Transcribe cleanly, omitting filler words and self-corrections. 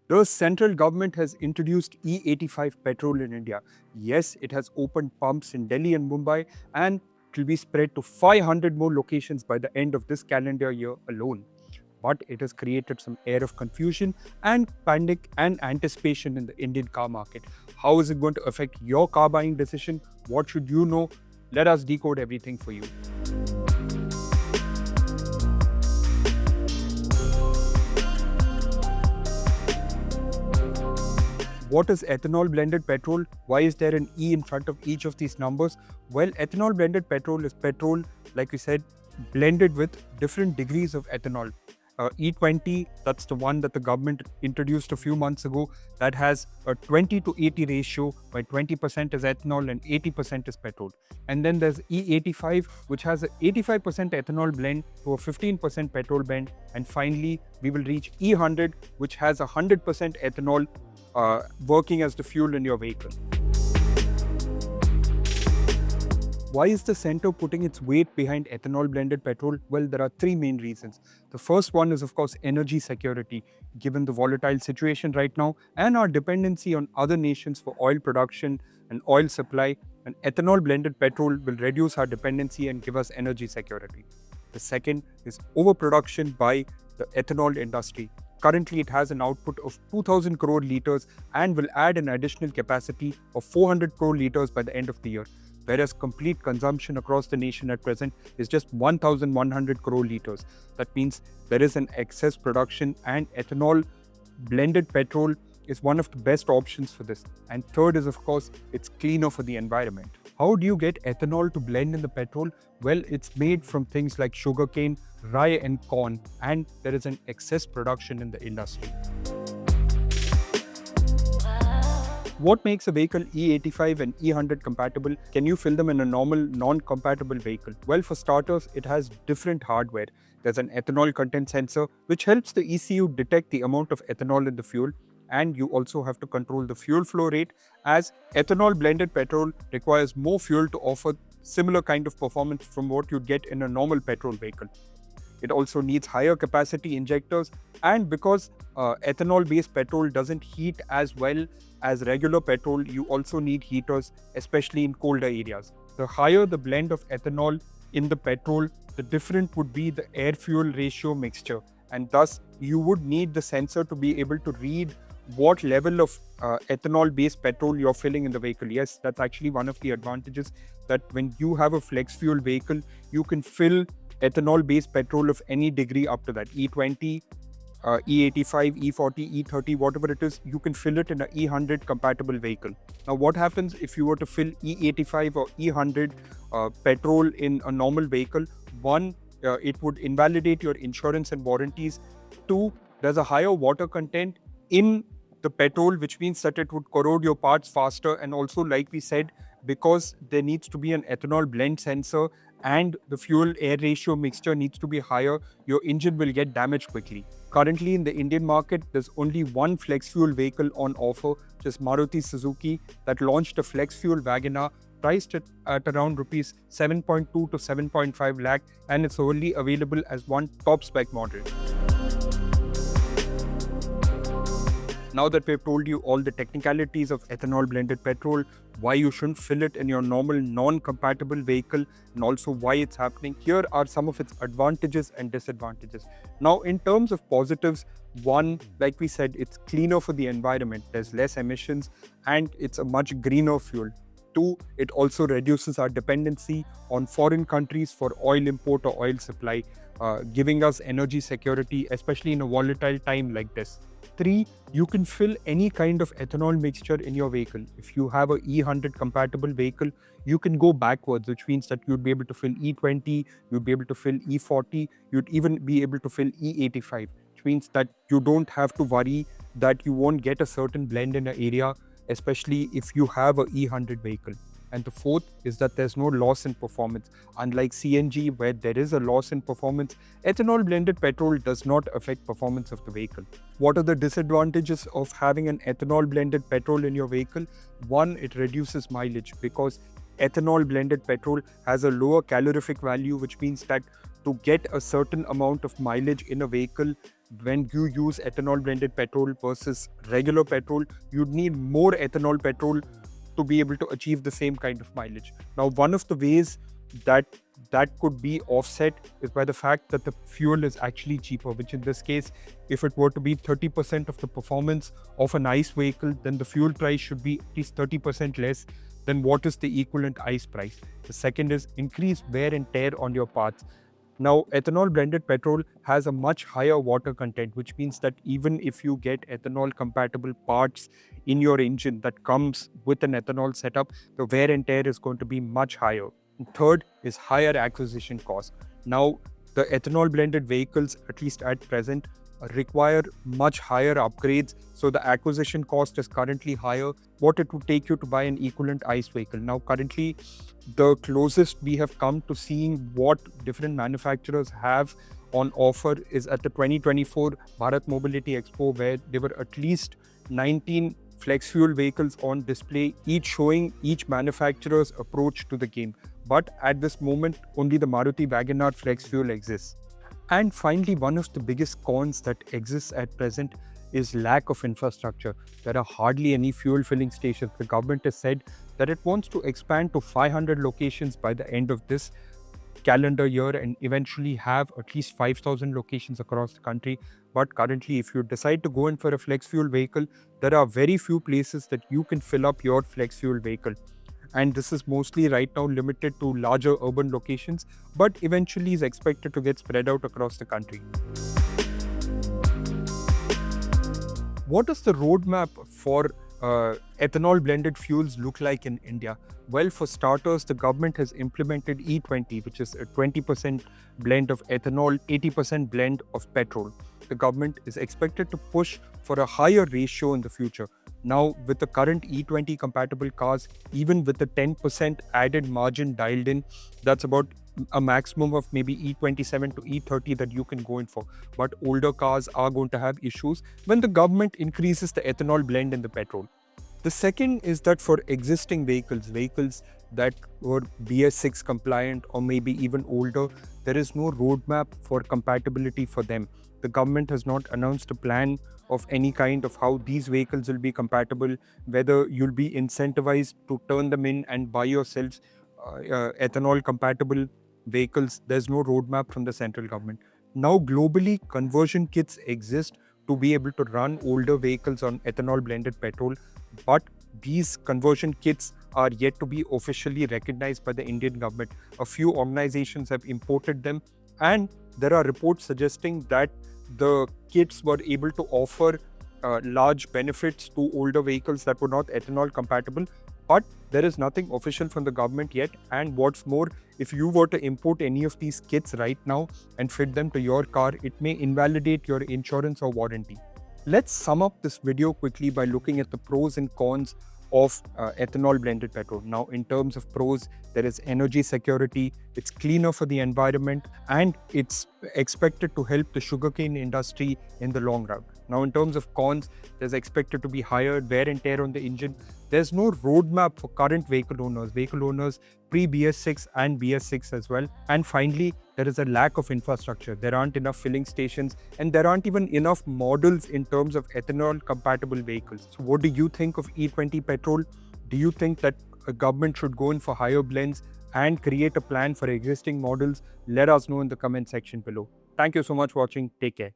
The central government has introduced E85 petrol in India. Yes, it has opened pumps in Delhi and Mumbai, and it will be spread to 500 more locations by the end of this calendar year alone. But it has created some air of confusion and panic and anticipation in the Indian car market. How is it going to affect your car buying decision? What should you know? Let us decode everything for you. What is ethanol blended petrol? Why is there an E in front of each of these numbers? Well, ethanol blended petrol is petrol, like we said, blended with different degrees of ethanol. E20, that's the one that the government introduced a few months ago, that has a 20 to 80 ratio, where 20% is ethanol and 80% is petrol. And then there's E85, which has an 85% ethanol blend to a 15% petrol blend. And finally, we will reach E100, which has 100% ethanol working as the fuel in your vehicle. Why is the center putting its weight behind ethanol blended petrol? Well, there are three main reasons. The first one is, of course, energy security, given the volatile situation right now and our dependency on other nations for oil production and oil supply. And ethanol blended petrol will reduce our dependency and give us energy security. The second is overproduction by the ethanol industry. Currently, it has an output of 2,000 crore litres and will add an additional capacity of 400 crore litres by the end of the year, whereas complete consumption across the nation at present is just 1,100 crore litres. That means there is an excess production, and ethanol blended petrol is one of the best options for this. And third is, of course, it's cleaner for the environment. How do you get ethanol to blend in the petrol? Well, it's made from things like sugarcane, rye and corn, and there is an excess production in the industry. What makes a vehicle E85 and E100 compatible? Can you fill them in a normal, non-compatible vehicle? Well, for starters, it has different hardware. There's an ethanol content sensor, which helps the ECU detect the amount of ethanol in the fuel. And you also have to control the fuel flow rate, as ethanol blended petrol requires more fuel to offer similar kind of performance from what you'd get in a normal petrol vehicle. It also needs higher capacity injectors, and because ethanol based petrol doesn't heat as well as regular petrol, you also need heaters, especially in colder areas. The higher the blend of ethanol in the petrol, the different would be the air fuel ratio mixture, and thus you would need the sensor to be able to read what level of ethanol based petrol you're filling in the vehicle. Yes, that's actually one of the advantages, that when you have a flex fuel vehicle, you can fill ethanol based petrol of any degree up to that E20, E85, E40, E30, whatever it is, you can fill it in an E100 compatible vehicle. Now, what happens if you were to fill E85 or E100 petrol in a normal vehicle? One, it would invalidate your insurance and warranties. Two, there's a higher water content in the petrol, which means that it would corrode your parts faster. And also, like we said, because there needs to be an ethanol blend sensor and the fuel air ratio mixture needs to be higher, your engine will get damaged quickly. Currently in the Indian market, there's only one flex fuel vehicle on offer, which is Maruti Suzuki, that launched a flex fuel Wagoner priced at around rupees 7.2 to 7.5 lakh, and it's only available as one top spec model. Now that we've told you all the technicalities of ethanol blended petrol, why you shouldn't fill it in your normal non-compatible vehicle, and also why it's happening, here are some of its advantages and disadvantages. Now, in terms of positives, one, like we said, it's cleaner for the environment. There's less emissions and it's a much greener fuel. Two, it also reduces our dependency on foreign countries for oil import or oil supply, giving us energy security, especially in a volatile time like this. Three, you can fill any kind of ethanol mixture in your vehicle. If you have a E100 compatible vehicle, you can go backwards, which means that you'd be able to fill E20, you'd be able to fill E40, you'd even be able to fill E85, which means that you don't have to worry that you won't get a certain blend in an area, especially if you have a E100 vehicle. And the fourth is that there's no loss in performance. Unlike CNG, where there is a loss in performance, ethanol blended petrol does not affect performance of the vehicle. What are the disadvantages of having an ethanol blended petrol in your vehicle? One, it reduces mileage because ethanol blended petrol has a lower calorific value, which means that to get a certain amount of mileage in a vehicle when you use ethanol blended petrol versus regular petrol, you'd need more ethanol petrol to be able to achieve the same kind of mileage. Now, one of the ways that could be offset is by the fact that the fuel is actually cheaper, which in this case, if it were to be 30% of the performance of an ICE vehicle, then the fuel price should be at least 30% less than what is the equivalent ICE price. The second is increased wear and tear on your parts. Now, ethanol blended petrol has a much higher water content, which means that even if you get ethanol compatible parts in your engine that comes with an ethanol setup, the wear and tear is going to be much higher. And third is higher acquisition cost. Now, the ethanol blended vehicles, at least at present, require much higher upgrades. So the acquisition cost is currently higher. What it would take you to buy an equivalent ICE vehicle. Now, currently, the closest we have come to seeing what different manufacturers have on offer is at the 2024 Bharat Mobility Expo, where there were at least 19 flex fuel vehicles on display, each showing each manufacturer's approach to the game. But at this moment, only the Maruti WagonR flex fuel exists. And finally, one of the biggest cons that exists at present is lack of infrastructure. There are hardly any fuel filling stations. The government has said that it wants to expand to 500 locations by the end of this calendar year and eventually have at least 5,000 locations across the country. But currently, if you decide to go in for a flex fuel vehicle, there are very few places that you can fill up your flex fuel vehicle. And this is mostly right now limited to larger urban locations, but eventually is expected to get spread out across the country. What does the roadmap for ethanol blended fuels look like in India? Well, for starters, the government has implemented E20, which is a 20% blend of ethanol, 80% blend of petrol. The government is expected to push for a higher ratio in the future. Now, with the current E20 compatible cars, even with the 10% added margin dialed in, that's about a maximum of maybe E27 to E30 that you can go in for. But older cars are going to have issues when the government increases the ethanol blend in the petrol. The second is that for existing vehicles that were BS6 compliant or maybe even older, there is no roadmap for compatibility for them. The government has not announced a plan of any kind of how these vehicles will be compatible, whether you'll be incentivized to turn them in and buy yourselves ethanol compatible vehicles. There's no roadmap from the central government. Now, globally, conversion kits exist to be able to run older vehicles on ethanol blended petrol, but these conversion kits are yet to be officially recognized by the Indian government. A few organizations have imported them, and there are reports suggesting that the kits were able to offer large benefits to older vehicles that were not ethanol compatible. But there is nothing official from the government yet. And what's more, if you were to import any of these kits right now and fit them to your car, it may invalidate your insurance or warranty. Let's sum up this video quickly by looking at the pros and cons of ethanol blended petrol. Now, in terms of pros, there is energy security, it's cleaner for the environment, and it's expected to help the sugarcane industry in the long run. Now, in terms of cons, there's expected to be higher wear and tear on the engine. There's no roadmap for current vehicle owners pre-BS6 and BS6 as well. And finally, there is a lack of infrastructure. There aren't enough filling stations, and there aren't even enough models in terms of ethanol compatible vehicles. So what do you think of E20 petrol? Do you think that a government should go in for higher blends and create a plan for existing models? Let us know in the comment section below. Thank you so much for watching. Take care.